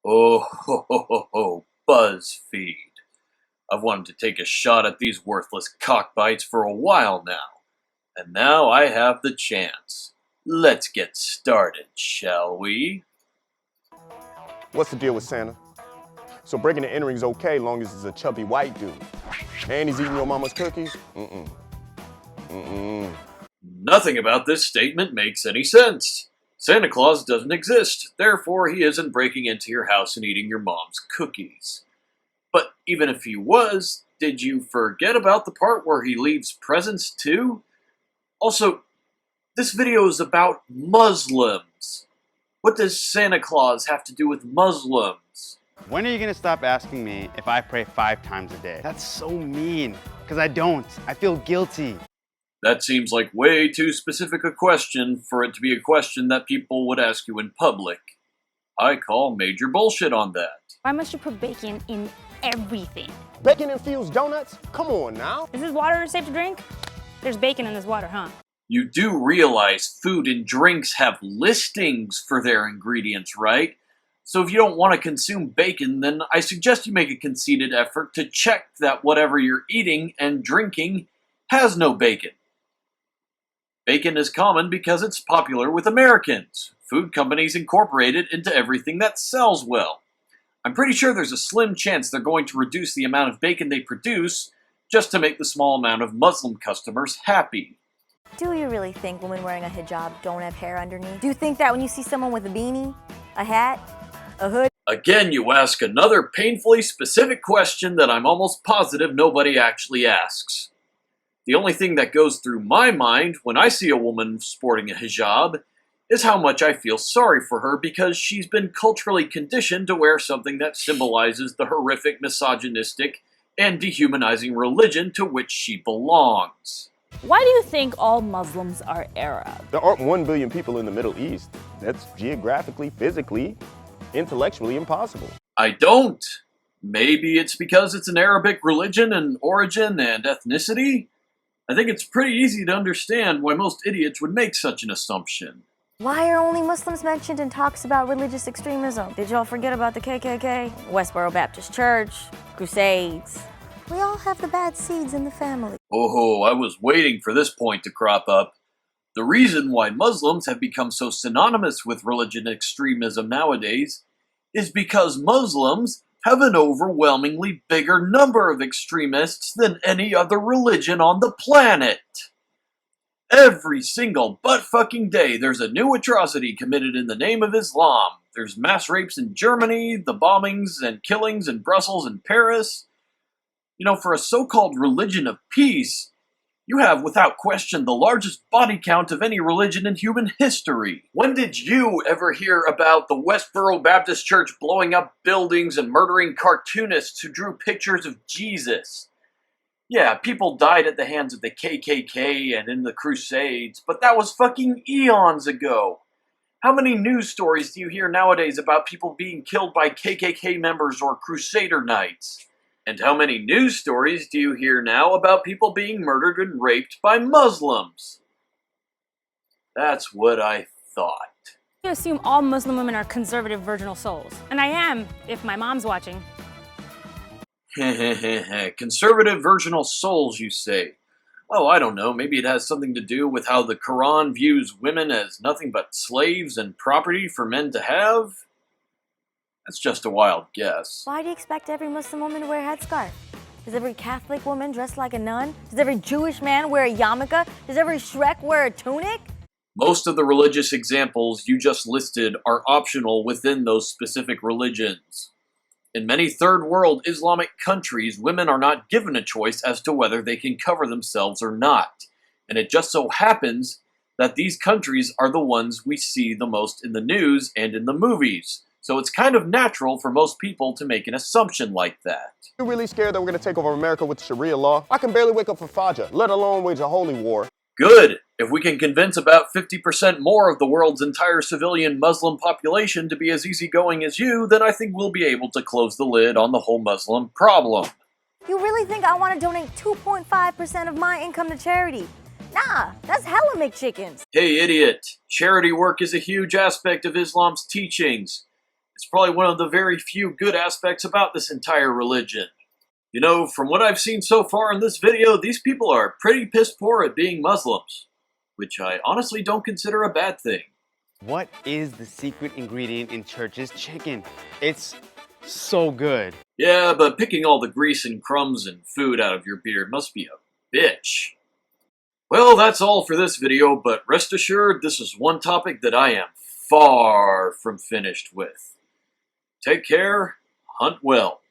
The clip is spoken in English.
Oh, ho, ho, ho, ho, Buzzfeed. I've wanted to take a shot at these worthless cockbites for a while now, and now I have the chance. Let's get started, shall we? What's the deal with Santa? So breaking and entering is okay long as it's a chubby white dude. And he's eating your mama's cookies? Nothing about this statement makes any sense. Santa Claus doesn't exist, therefore he isn't breaking into your house and eating your mom's cookies. But even if he was, did you forget about the part where he leaves presents too? Also, this video is about Muslims. What does Santa Claus have to do with Muslims? When are you gonna stop asking me if I pray 5 times a day? That's so mean, because I don't. I feel guilty. That seems like way too specific a question for it to be a question that people would ask you in public. I call major bullshit on that. Why must you put bacon in everything? Bacon-infused donuts? Come on now. Is this water safe to drink? There's bacon in this water, huh? You do realize food and drinks have listings for their ingredients, right? So if you don't want to consume bacon, then I suggest you make a conceited effort to check that whatever you're eating and drinking has no bacon. Bacon is common because it's popular with Americans. Food companies incorporate it into everything that sells well. I'm pretty sure there's a slim chance they're going to reduce the amount of bacon they produce just to make the small amount of Muslim customers happy. Do you really think women wearing a hijab don't have hair underneath? Do you think that when you see someone with a beanie, a hat, a hood? Again, you ask another painfully specific question that I'm almost positive nobody actually asks. The only thing that goes through my mind when I see a woman sporting a hijab is how much I feel sorry for her because she's been culturally conditioned to wear something that symbolizes the horrific, misogynistic, and dehumanizing religion to which she belongs. Why do you think all Muslims are Arab? There aren't 1 billion people in the Middle East. That's geographically, physically, intellectually impossible. I don't. Maybe it's because it's an Arabic religion and origin and ethnicity? I think it's pretty easy to understand why most idiots would make such an assumption. Why are only Muslims mentioned in talks about religious extremism? Did y'all forget about the KKK, Westboro Baptist Church, Crusades? We all have the bad seeds in the family. Oh, I was waiting for this point to crop up. The reason why Muslims have become so synonymous with religion extremism nowadays is because Muslims have an overwhelmingly bigger number of extremists than any other religion on the planet. Every single butt-fucking day there's a new atrocity committed in the name of Islam. There's mass rapes in Germany, the bombings and killings in Brussels and Paris. You know, for a so-called religion of peace, you have, without question, the largest body count of any religion in human history. When did you ever hear about the Westboro Baptist Church blowing up buildings and murdering cartoonists who drew pictures of Jesus? Yeah, people died at the hands of the KKK and in the Crusades, but that was fucking eons ago. How many news stories do you hear nowadays about people being killed by KKK members or Crusader Knights? And how many news stories do you hear now about people being murdered and raped by Muslims? That's what I thought. You assume all Muslim women are conservative virginal souls. And I am, if my mom's watching. Conservative virginal souls, you say? Oh, I don't know, maybe it has something to do with how the Quran views women as nothing but slaves and property for men to have? That's just a wild guess. Why do you expect every Muslim woman to wear a headscarf? Does every Catholic woman dress like a nun? Does every Jewish man wear a yarmulke? Does every Shrek wear a tunic? Most of the religious examples you just listed are optional within those specific religions. In many third world Islamic countries, women are not given a choice as to whether they can cover themselves or not. And it just so happens that these countries are the ones we see the most in the news and in the movies. So it's kind of natural for most people to make an assumption like that. You're really scared that we're gonna take over America with Sharia law? I can barely wake up for Fajr, let alone wage a holy war. Good! If we can convince about 50% more of the world's entire civilian Muslim population to be as easygoing as you, then I think we'll be able to close the lid on the whole Muslim problem. You really think I want to donate 2.5% of my income to charity? Nah, that's hella McChickens. Hey idiot! Charity work is a huge aspect of Islam's teachings. It's probably one of the very few good aspects about this entire religion. You know, from what I've seen so far in this video, these people are pretty piss poor at being Muslims, which I honestly don't consider a bad thing. What is the secret ingredient in church's chicken? It's so good. Yeah, but picking all the grease and crumbs and food out of your beard must be a bitch. Well, that's all for this video, but rest assured, this is one topic that I am far from finished with. Take care, hunt well.